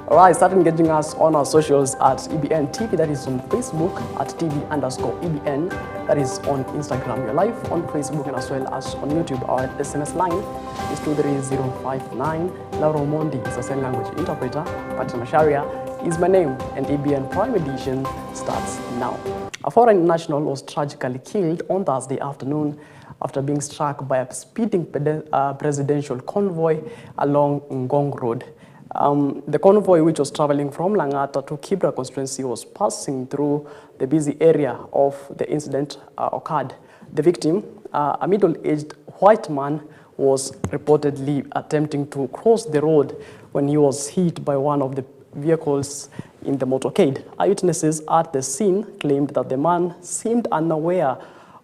Alright, start engaging us on our socials at EBN TV, that is on Facebook, at TV_EBN, that is on Instagram. We're live on Facebook and as well as on YouTube. Our SMS line is 23059. Laura Mondi is a sign language interpreter. Patrick Macharia is my name, and EBN Prime Edition starts now. A foreign national was tragically killed on Thursday afternoon after being struck by a speeding presidential convoy along Ngong Road. The convoy, which was traveling from Langata to Kibra constituency, was passing through the busy area of the incident occurred. The victim, a middle-aged white man, was reportedly attempting to cross the road when he was hit by one of the vehicles in the motorcade. Eyewitnesses at the scene claimed that the man seemed unaware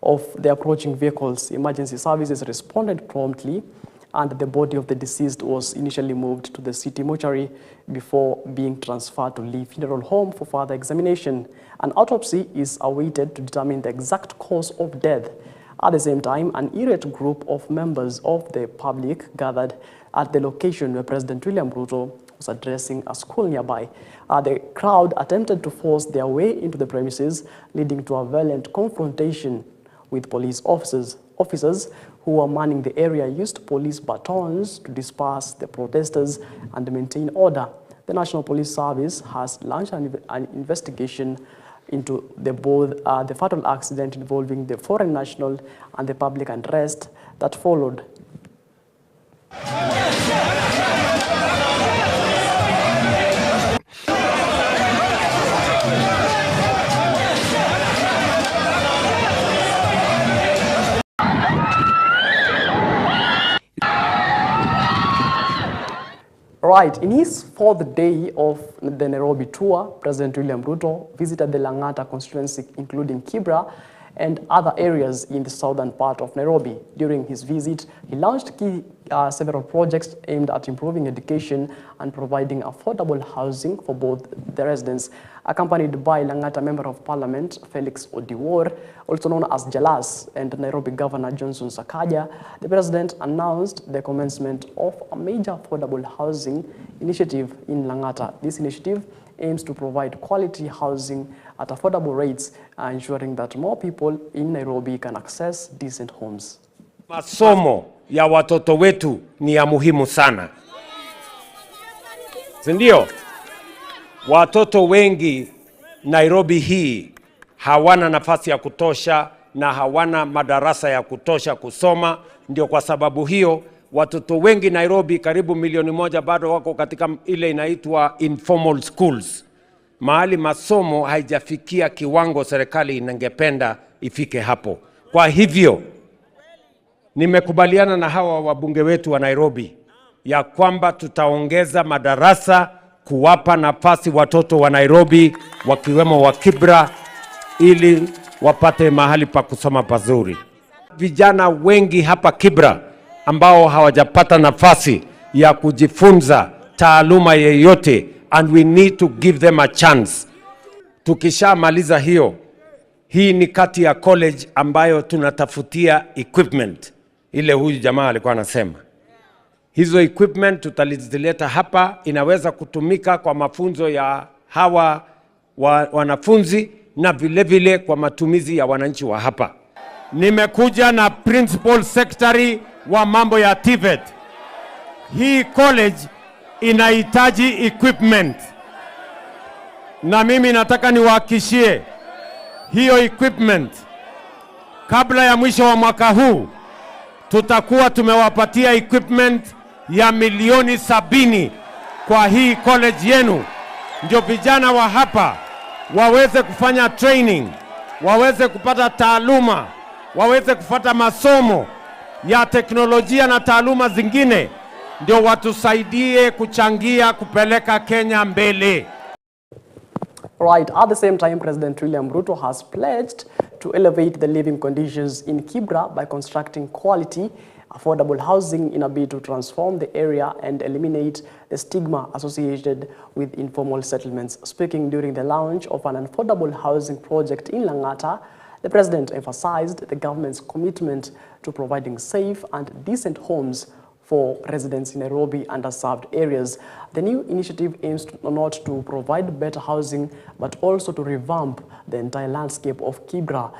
of the approaching vehicles. Emergency services responded promptly, and the body of the deceased was initially moved to the city mortuary before being transferred to Lee Funeral Home for further examination. An autopsy is awaited to determine the exact cause of death. At the same time, an irate group of members of the public gathered at the location where President William Ruto was addressing a school nearby. The crowd attempted to force their way into the premises, leading to a violent confrontation with police officers. Officers who were manning the area used police batons to disperse the protesters and maintain order. The National Police Service has launched an investigation into the fatal accident involving the foreign national and the public unrest that followed. Right, in his fourth day of the Nairobi tour, President William Ruto visited the Langata constituency, including Kibra and other areas in the southern part of Nairobi. During his visit, he launched several projects aimed at improving education and providing affordable housing for both the residents. Accompanied by Langata Member of Parliament Felix Odiwuor, also known as Jalas, and Nairobi Governor Johnson Sakaja, the President announced the commencement of a major affordable housing initiative in Langata. This initiative aims to provide quality housing at affordable rates, ensuring that more people in Nairobi can access decent homes. Masomo ya watoto wetu ni ya muhimu sana. Sindio? Watoto wengi Nairobi hii hawana nafasi ya kutosha na hawana madarasa ya kutosha kusoma. Ndio kwa sababu hiyo watoto wengi Nairobi, karibu 1,000,000 bado wako katika ile inaitwa informal schools. Mahali masomo haijafikia kiwango serikali inangependa ifike hapo. Kwa hivyo nimekubaliana na hawa wabunge wetu wa Nairobi ya kwamba tutaongeza madarasa kuwapa nafasi watoto wa Nairobi wakiwemo wa Kibra ili wapate mahali pa kusoma pazuri. Vijana wengi hapa Kibra ambao hawajapata nafasi ya kujifunza taaluma yeyote, and we need to give them a chance. Tukishamaliza hiyo, hii ni kati ya college ambayo tunatafutia equipment. Ile huyu jamaa alikuwa anasema. Hizo equipment tutalizileta hapa, inaweza kutumika kwa mafunzo ya hawa wanafunzi na vile vile kwa matumizi ya wananchi wa hapa. Nimekuja na principal secretary wa mambo ya TVET. Hii college inahitaji equipment. Na mimi nataka niwahakishie hiyo equipment kabla ya mwisho wa mwaka huu tutakuwa tumewapatia equipment ya milioni 70 kwa hii college yenu, ndio vijana wa hapa waweze kufanya training, waweze kupata taaluma, waweze kufuata masomo ya teknolojia na taaluma zingine, ndio watusaidie kuchangia kupeleka Kenya mbele. Right. At the same time, President William Ruto has pledged to elevate the living conditions in Kibra by constructing quality, affordable housing in a bid to transform the area and eliminate the stigma associated with informal settlements. Speaking during the launch of an affordable housing project in Langata, the President emphasized the government's commitment to providing safe and decent homes for residents in Nairobi underserved areas. The new initiative aims not to provide better housing, but also to revamp the entire landscape of Kibra,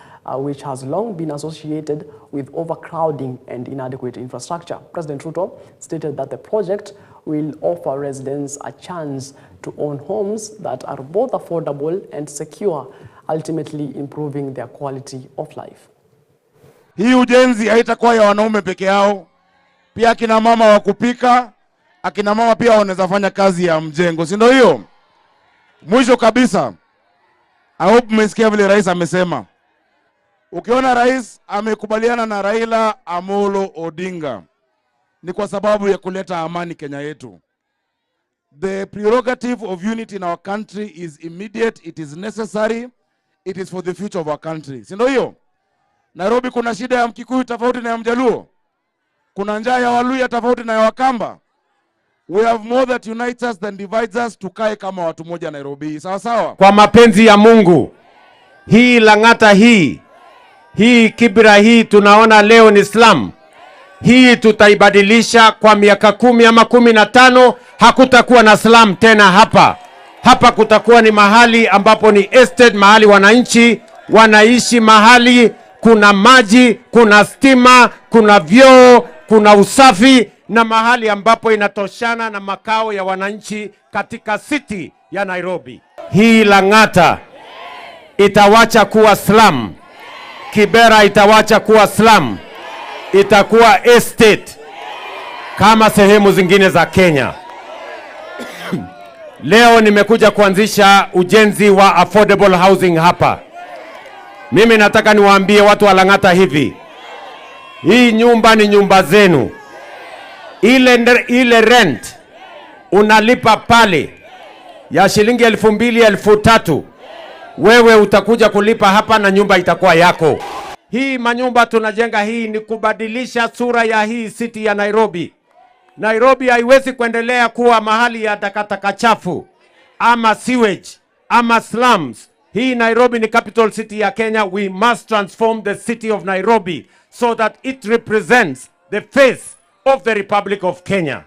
which has long been associated with overcrowding and inadequate infrastructure. President Ruto stated that the project will offer residents a chance to own homes that are both affordable and secure, ultimately improving their quality of life. Hii ujenzi haitakuwa ya wanaume peke yao, pia akina mama wa kupika, akina mama pia wanaweza fanya kazi ya mjengo, si ndio hiyo? Mwisho kabisa, I hope mmesikia vile rais amesema. Ukiona rais amekubaliana na Raila Amolo Odinga, ni kwa sababu ya kuleta amani Kenya yetu. The prerogative of unity in our country is immediate, it is necessary, it is for the future of our country. Si ndio hiyo? Nairobi kuna shida ya Mkikuyu tofauti na ya Mjaluo. Kuna njaa ya Waluya tofauti na ya Wakamba. We have more that unites us than divides us. Tukae kama watu moja Nairobi. Sawa sawa? Kwa mapenzi ya Mungu, hii Lang'ata hii Kibra hii tunaona leo ni slum. Hii tutaibadilisha kwa miaka 10 ama 15, hakutakuwa na slum tena hapa. Hapa kutakuwa ni mahali ambapo ni estate, mahali wananchi wanaishi, mahali kuna maji, kuna stima, kuna vyoo, kuna usafi, na mahali ambapo inatoshana na makao ya wananchi katika city ya Nairobi. Hii Lang'ata itawacha kuwa slum. Kibera itawacha kuwa slum. Itakuwa estate kama sehemu zingine za Kenya. Leo nimekuja kuanzisha ujenzi wa affordable housing hapa. Mimi nataka niwaambie watu wa Lang'ata hivi. Hii nyumba ni nyumba zenu. Ile rent unalipa pale ya shilingi 2,000, 3,000. Wewe utakuja kulipa hapa na nyumba itakuwa yako. Hii manyumba tunajenga hii ni kubadilisha sura ya hii city ya Nairobi. Nairobi haiwezi kuendelea kuwa mahali ya takataka chafu ama sewage ama slums. Hii Nairobi ni capital city ya Kenya. We must transform the city of Nairobi so that it represents the face of the Republic of Kenya.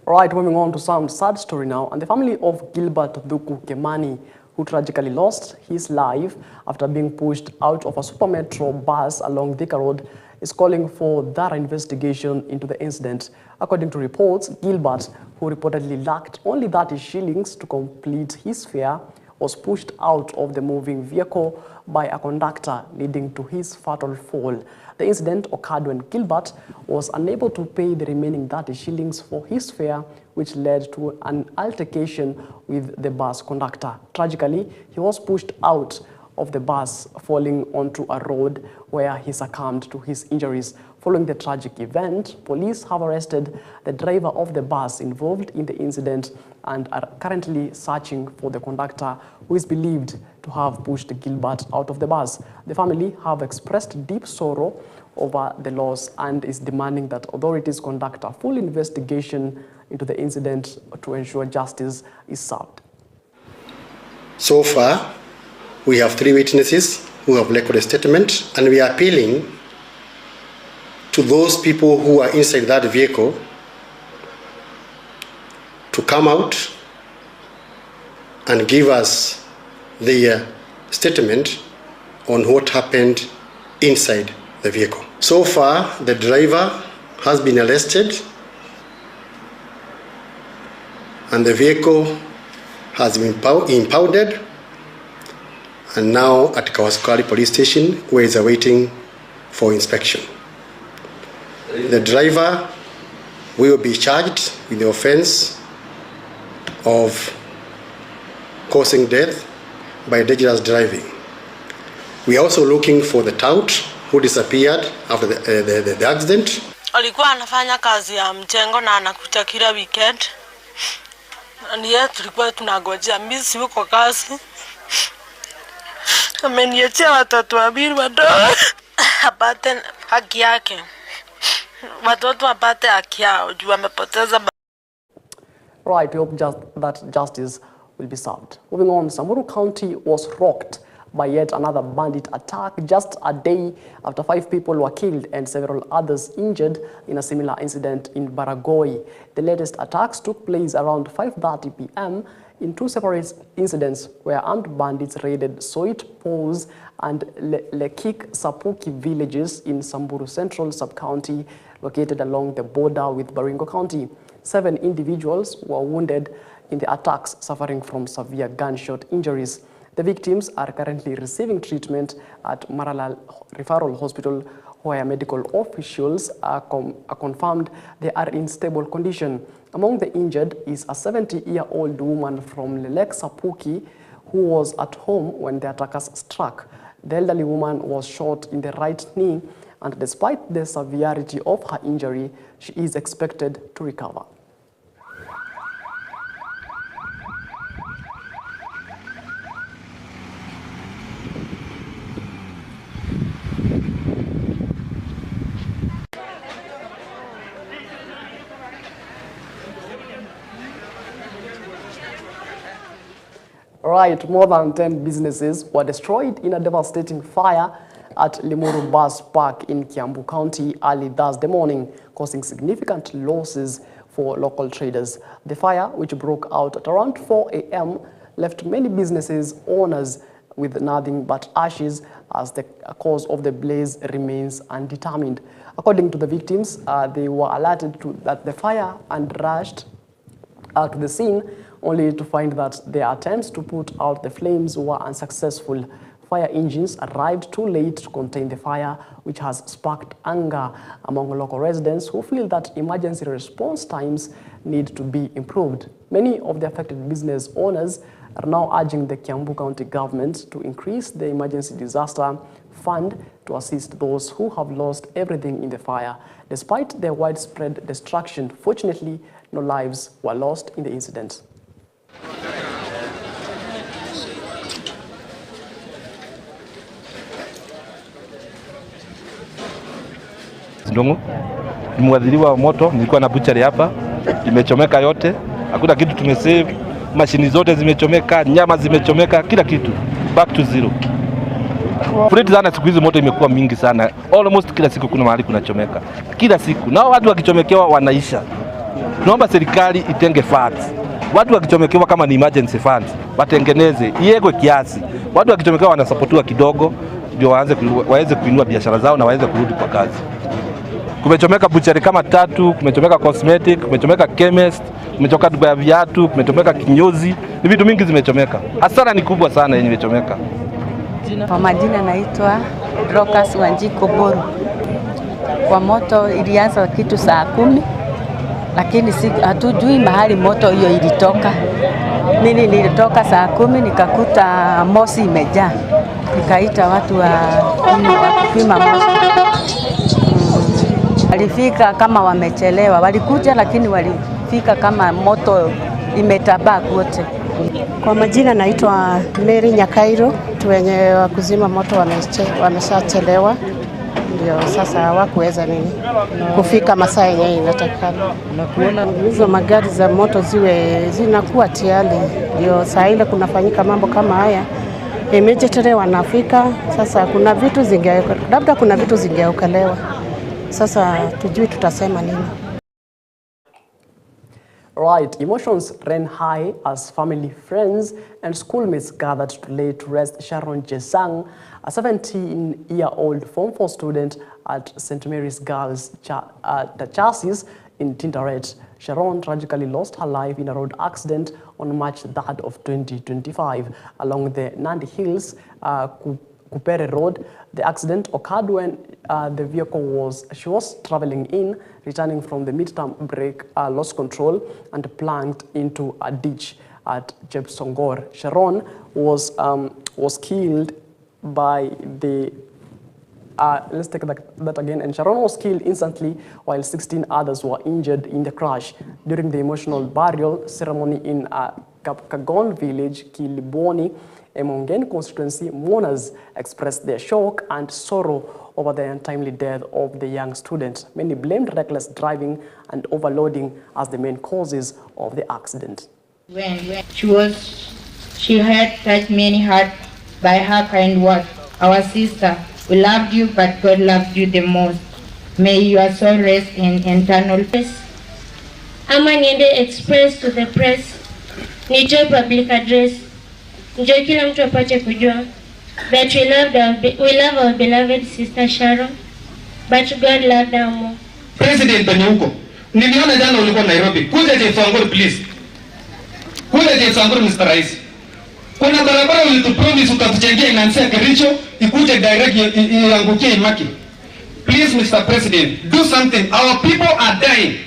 All right, moving on to some sad story now. And the family of Gilbert Thuku Kemani, who tragically lost his life after being pushed out of a Super Metro bus along Thika Road, is calling for thorough investigation into the incident. According to reports, Gilbert, who reportedly lacked only 30 shillings to complete his fare, was pushed out of the moving vehicle by a conductor, leading to his fatal fall. The incident occurred when Gilbert was unable to pay the remaining 30 shillings for his fare, which led to an altercation with the bus conductor. Tragically, he was pushed out of the bus, falling onto a road where he succumbed to his injuries. Following the tragic event, police have arrested the driver of the bus involved in the incident and are currently searching for the conductor, who is believed to have pushed Gilbert out of the bus. The family have expressed deep sorrow over the loss and is demanding that authorities conduct a full investigation into the incident to ensure justice is served. So far, we have 3 witnesses who have recorded a statement, and we are appealing to those people who are inside that vehicle to come out and give us their statement on what happened inside the vehicle. So far, the driver has been arrested and the vehicle has been impounded and now at Kawasakali police station, where is awaiting for inspection. The driver will be charged with the offense of causing death by dangerous driving. We are also looking for the tout who disappeared after the accident. Alikuwa anafanya kazi ya mjengo na anakuja kila weekend. Ndiye tulikuwa tunangojea, mimi siko kazi. Ameniachia watoto wawili wadogo apate haki yake. Watoto wapate haki yao juu amepoteza. Right, we hope that justice will be served. Moving on, Samburu County was rocked by yet another bandit attack just a day after 5 people were killed and several others injured in a similar incident in Baragoi. The latest attacks took place around 5:30 p.m. in 2 separate incidents where armed bandits raided Soit Pose and Lekik Sapuki villages in Samburu Central Sub-County, located along the border with Baringo County. 7 individuals were wounded in the attacks, suffering from severe gunshot injuries. The victims are currently receiving treatment at Maralal Referral Hospital, where medical officials are confirmed they are in stable condition. Among the injured is a 70-year-old woman from Lelek Sapuki who was at home when the attackers struck. The elderly woman was shot in the right knee, and despite the severity of her injury, she is expected to recover. Right, more than 10 businesses were destroyed in a devastating fire at Limuru Bus Park in Kiambu County early Thursday morning, causing significant losses for local traders. The fire, which broke out at around 4 a.m., left many businesses owners with nothing but ashes, as the cause of the blaze remains undetermined. According to the victims, they were alerted that the fire and rushed to the scene, only to find that their attempts to put out the flames were unsuccessful. Fire engines arrived too late to contain the fire, which has sparked anger among local residents who feel that emergency response times need to be improved. Many of the affected business owners are now urging the Kiambu County government to increase the emergency disaster fund to assist those who have lost everything in the fire. Despite the widespread destruction, fortunately, no lives were lost in the incident. Ndongo, ni mwadhiriwa wa moto, nilikuwa na butchery hapa, imechomeka yote, hakuna kitu tumesave, mashini zote zimechomeka, nyama zimechomeka, kila kitu, back to zero. Fred sana siku hizi moto imekuwa mingi sana, almost kila siku kuna mahali kunachomeka, kila siku, nao watu wakichomekewa wanaisha. Tunaomba serikali itenge funds, watu wakichomekewa kama ni emergency funds, watengeneze, iwekwe kiasi, watu wakichomekewa wanasapotiwa kidogo, ndio waweze kuinua biashara zao na waweze kurudi kwa kazi. Kumechomeka butchery kama 3, kumechomeka cosmetic, kumechomeka chemist, kumechomeka duka ya viatu, kumechomeka kinyozi, ni vitu mingi zimechomeka. Hasara ni kubwa sana yenye imechomeka. Kwa majina naitwa Rokas Wanjiko Boru. Kwa moto ilianza kitu saa 10, lakini hatujui mahali moto hiyo ilitoka. Mimi nilitoka saa 10 nikakuta moshi imejaa. Nikaita watu wa kupima moshi. Walifika kama wamechelewa, walikuja lakini walifika kama moto imetabaa kote. Kwa majina naitwa Mary Nyakairo, wenye wa kuzima moto wameshachelewa, ndio sasa hawakuweza kufika masaa yenyewe inatakana. Na kuona hizo magari za moto zinakuwa tayari, ndio saa ile kunafanyika mambo kama haya, immediately wanafika. Sasa kuna vitu labda kuna vitu zingeokelewa. Sasa tujui tutasema nini. Right, emotions ran high as family, friends, and schoolmates gathered to lay to rest Sharon Jesang, a 17-year-old Form 4 student at St. Mary's Girls Churches in Tintaret. Sharon tragically lost her life in a road accident on March 3rd of 2025 along the Nandi Hills, Kupere Road. The accident occurred when the vehicle she was traveling in, returning from the midterm break, lost control and plunged into a ditch at Chepsongor. Sharon was killed by the let's take that again. And Sharon was killed instantly, while 16 others were injured in the crash. During the emotional burial ceremony in Kagon village, Kiliboni, a Mongen constituency, mourners expressed their shock and sorrow over the untimely death of the young student. Many blamed reckless driving and overloading as the main causes of the accident. When she had touched many hearts by her kind work. Our sister, we loved you, but God loved you the most. May your soul rest in eternal peace. Ama niende express to the press, nitoe public address, ndio kila mtu apate kujua that we love our beloved sister Sharon, but God loved her more. President penye huko, niliona jana ulikuwa Nairobi. Kuja Jefangoro please. Kuja Jefangoro Mr. Rais. Kuna barabara ulitupromise ukatuchangia inaanzia Kericho, ikuje direct iangukie Imaki. Please Mr. President, do something. Our people are dying.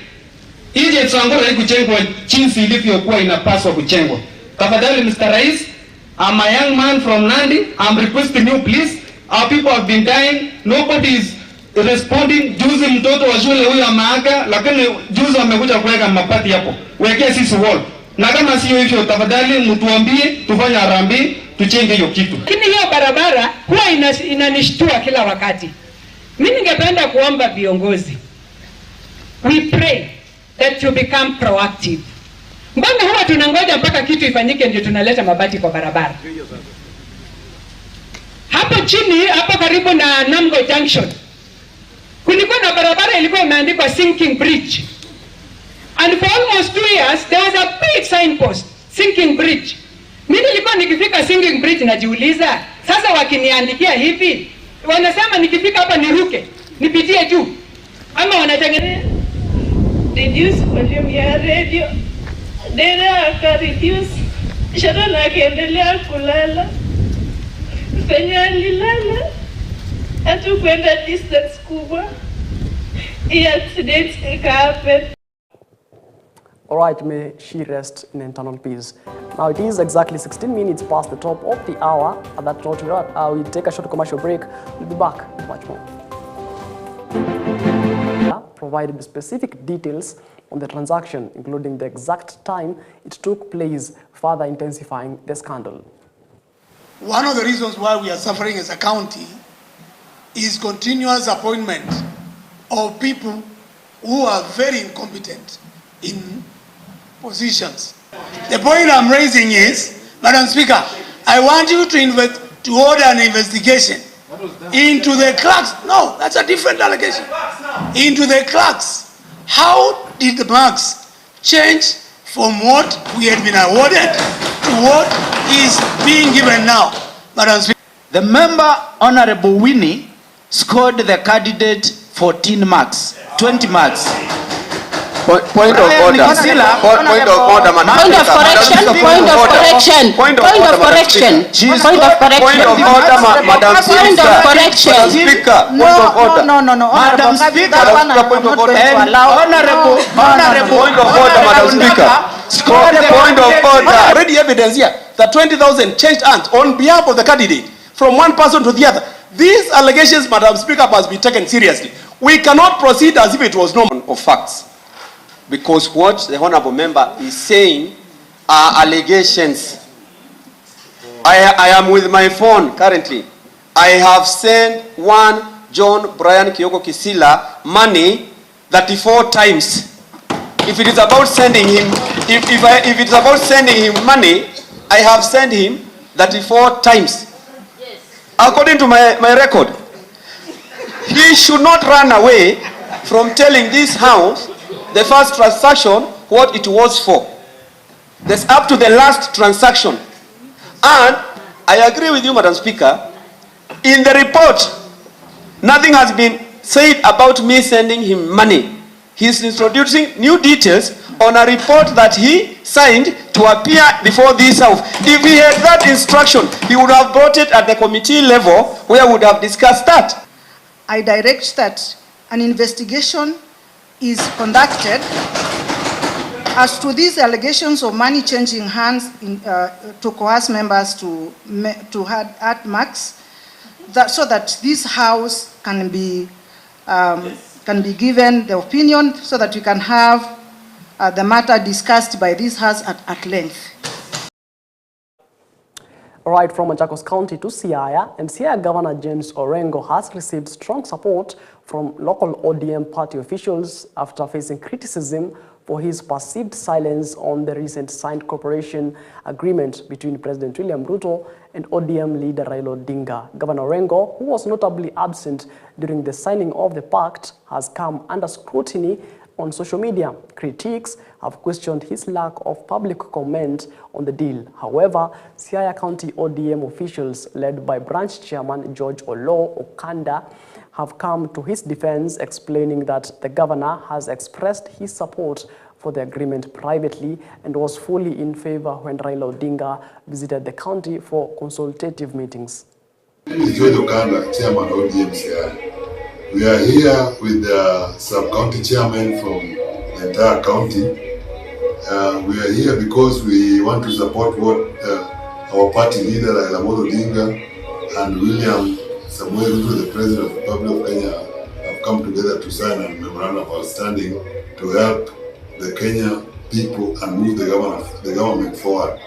Hii Jefangoro haikuchengwa jinsi ilivyokuwa inapaswa kuchengwa. Tafadhali Mr. Rais, I'm a young man from Nandi. I'm requesting you please. Our people have been dying. Nobody is responding. Juzi mtoto wa shule huyu amaaga, lakini juzi wamekuja kuweka mapati hapo. Wekea sisi wall. Na kama sio hivyo tafadhali mtuambie tufanye harambee tuchenge hiyo kitu. Lakini hiyo barabara huwa inanishtua kila wakati. Mimi ningependa kuomba viongozi. We pray that you become proactive. Mbona huwa tunangoja mpaka kitu ifanyike ndio tunaleta mabati kwa barabara? Hapo chini, hapo karibu na Namgo Junction, kulikuwa na barabara ilikuwa imeandikwa sinking bridge. And for almost 2 years, there was a big signpost, sinking bridge. Mimi nilikuwa nikifika sinking bridge najiuliza, sasa wakiniandikia hivi, wanasema nikifika hapa niruke, nipitie juu. Ama wanatengeneza Reduce volume ya radio. Dera aka reduce. Sharon akaendelea kulala. Penye alilala, hatukwenda distance kubwa. Hii accident ikahappen. Alright, may she rest in eternal peace. Now it is exactly 16 minutes past the top of the hour. At that note, we'll take a short commercial break. We'll be back with much more. Provided specific details on the transaction, including the exact time it took place, further intensifying the scandal. One of the reasons why we are suffering as a county is continuous appointment of people who are very incompetent in positions. The point I'm raising is, Madam Speaker, I want you to order an investigation into the clerks. No, that's a different allegation. Into the clerks. How did the marks change from what we had been awarded to what is being given now? Madam Speaker. The member, Honorable Winnie, scored the candidate 14 marks, 20 marks. Point of order. Point of order, Madam Point of correction. Point of correction. Point of correction. Point of correction. Point of order, Madam Speaker. Point of correction. Speaker. Point of order. No. Madam Speaker. Point of order. Honorable. Point of order, Madam Speaker. Score the point of order. Already evidence here that 20,000 changed hands on behalf of the candidate from one person to the other. These allegations, Madam Speaker, must be taken seriously. We cannot proceed as if it was normal of facts. Because what the honorable member is saying are allegations. I am with my phone currently. I have sent one John Brian Kioko Kisila money 34 times. If it is about sending him, if it is about sending him money, I have sent him 34 times. Yes. According to my record, he should not run away from telling this house the first transaction, what it was for. That's up to the last transaction. And I agree with you, Madam Speaker. In the report, nothing has been said about me sending him money. He's introducing new details on a report that he signed to appear before this house. If he had that instruction, he would have brought it at the committee level where we would have discussed that. I direct that an investigation is conducted as to these allegations of money changing hands to coerce members to add marks, so that this house can be given the opinion, so that we can have the matter discussed by this house at length. All right, from Machakos County to Siaya, and Siaya Governor James Orengo has received strong support from local ODM party officials after facing criticism for his perceived silence on the recent signed cooperation agreement between President William Ruto and ODM leader Raila Odinga. Governor Orengo, who was notably absent during the signing of the pact, has come under scrutiny on social media. Critics have questioned his lack of public comment on the deal. However, Siaya County ODM officials led by branch chairman George Olo Okanda have come to his defense, explaining that the governor has expressed his support for the agreement privately and was fully in favor when Raila Odinga visited the county for consultative meetings. This is George Okanda, chairman of ODM Siaya. We are here with the sub-county chairman from the entire county. We are here because we want to support what our party leader Raila Odinga and William Samuel Ruto, the President of the Republic of Kenya, have come together to sign a memorandum of understanding to help the Kenya people and move the government forward.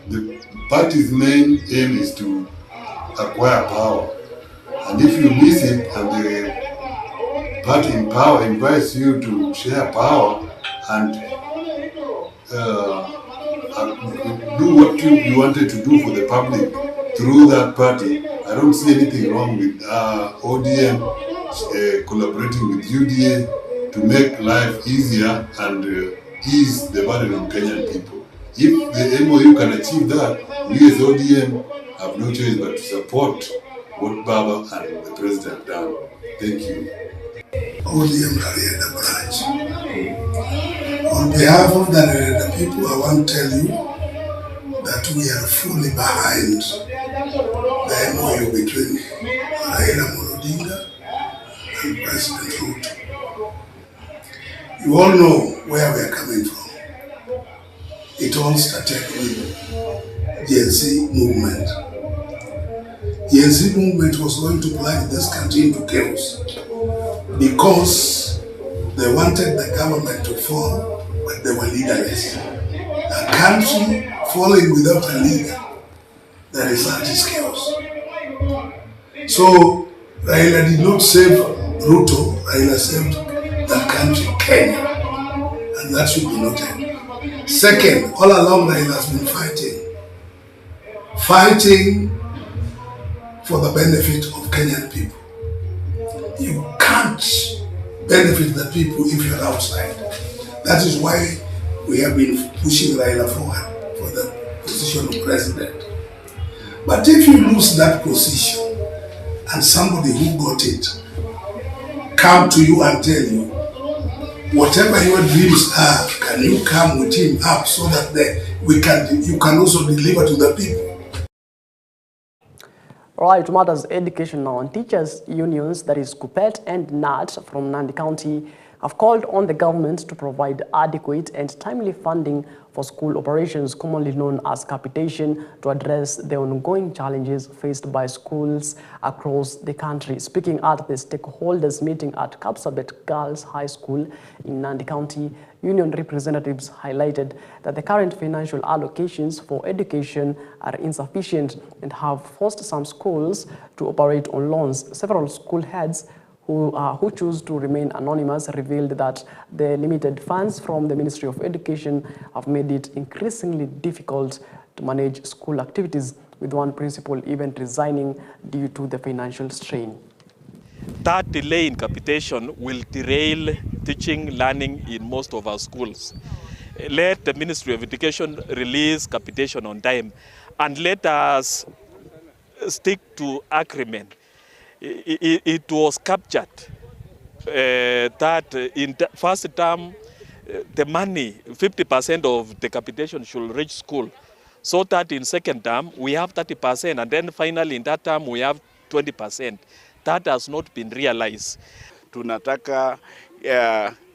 The party's main aim is to acquire power. And if you miss it and the party in power invites you to share power and do what you wanted to do for the public through that party, I don't see anything wrong with ODM collaborating with UDA to make life easier and ease the burden on Kenyan people. If the MOU can achieve that, we as ODM have no choice but to support what Baba and the President have done. Thank you. ODM Rarieda branch. On behalf of the Rarieda people, I want to tell you that we are fully behind the MOU between Raila Odinga and President Ruto. You all know where we are coming from. It all started with Gen Z movement. Gen Z movement was going to plunge this country into chaos because they wanted the government to fall, but they were leaderless. A country falling without a leader, the result is chaos. So Raila did not save Ruto, Raila saved the country, Kenya, and that should be noted. Second, all along Raila has been fighting for the benefit of Kenyan people. You can't benefit the people if you're outside. That is why we have been pushing Raila forward for the position of president. But if you lose that position and somebody who got it come to you and tell you, whatever your dreams are, can you come with him up so that you can also deliver to the people? Right, to matters education now, and teachers unions, that is KUPPET and NAT from Nandi County, have called on the government to provide adequate and timely funding for school operations, commonly known as capitation, to address the ongoing challenges faced by schools across the country. Speaking at the stakeholders meeting at Kapsabet Girls High School in Nandi County, union representatives highlighted that the current financial allocations for education are insufficient and have forced some schools to operate on loans. Several school heads who choose to remain anonymous revealed that the limited funds from the Ministry of Education have made it increasingly difficult to manage school activities, with one principal even resigning due to the financial strain. That delay in capitation will derail teaching, learning in most of our schools. Let the Ministry of Education release capitation on time, and let us stick to agreement. It was captured that in the first term, the money, 50% of the capitation should reach school, so that in second term we have 30%, and then finally in that term we have 20%. That has not been realized. Tunataka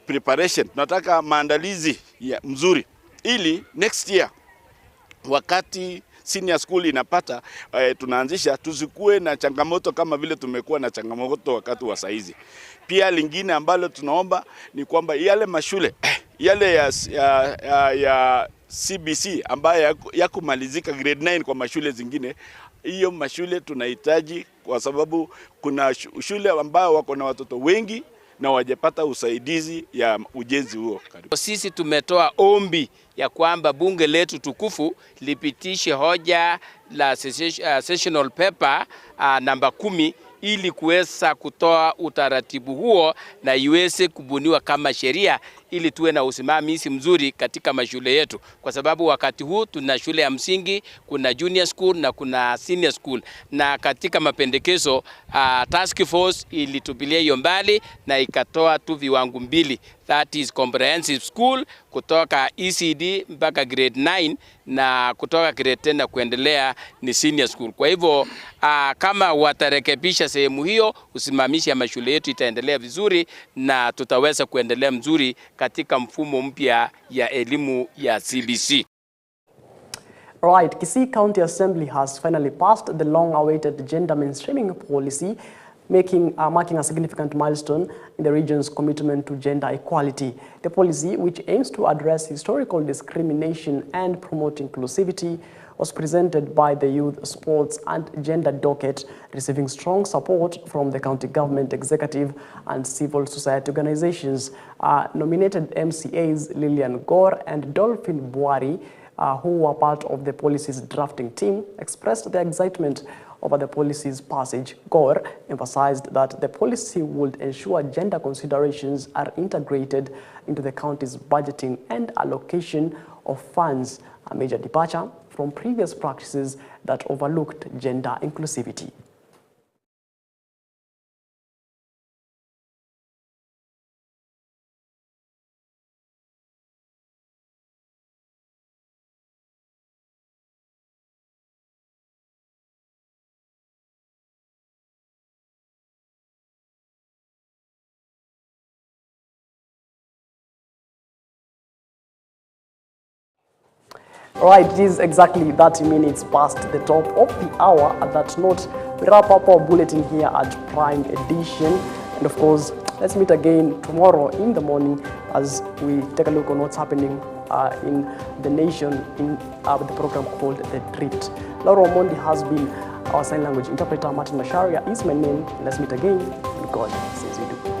preparation, tunataka maandalizi mzuri ili next year wakati senior school inapata tunaanzisha, tuzikuwe na changamoto kama vile tumekuwa na changamoto wakati wa saizi. Pia lingine ambalo tunaomba ni kwamba yale mashule yale ya CBC ambayo ya kumalizika grade 9 kwa mashule zingine, hiyo mashule tunahitaji, kwa sababu kuna shule ambao wako na watoto wengi na wajapata usaidizi ya ujenzi huo. Sisi tumetoa ombi ya kwamba bunge letu tukufu lipitishe hoja la sessional paper namba 10 ili kuweza kutoa utaratibu huo na iweze kubuniwa kama sheria ili tuwe na usimamizi mzuri katika mashule yetu, kwa sababu wakati huu tuna shule ya msingi, kuna junior school na kuna senior school, na katika mapendekezo task force ilitupilia hiyo mbali na ikatoa tu viwango mbili, that is comprehensive school kutoka ECD mpaka grade 9 na kutoka grade 10 na kuendelea ni senior school. Kwa hivyo kama watarekebisha sehemu hiyo, usimamizi ya mashule yetu itaendelea vizuri na tutaweza kuendelea mzuri katika mfumo mpya ya elimu ya CBC. Right, Kisii County Assembly has finally passed the long-awaited gender mainstreaming policy, marking a significant milestone in the region's commitment to gender equality. The policy, which aims to address historical discrimination and promote inclusivity, was presented by the Youth, Sports and Gender Docket, receiving strong support from the county government executive and civil society organizations. Nominated MCAs Lillian Gore and Dolphin Buari, who were part of the policy's drafting team, expressed their excitement over the policy's passage. Gore emphasized that the policy would ensure gender considerations are integrated into the county's budgeting and allocation of funds, a major departure from previous practices that overlooked gender inclusivity. Right, it is exactly 30 minutes past the top of the hour. At that note, we wrap up our bulletin here at Prime Edition. And of course, let's meet again tomorrow in the morning as we take a look on what's happening in the nation in the program called The Drift. Laura Mondi has been our sign language interpreter. Martin Macharia is my name. Let's meet again, and God says we do.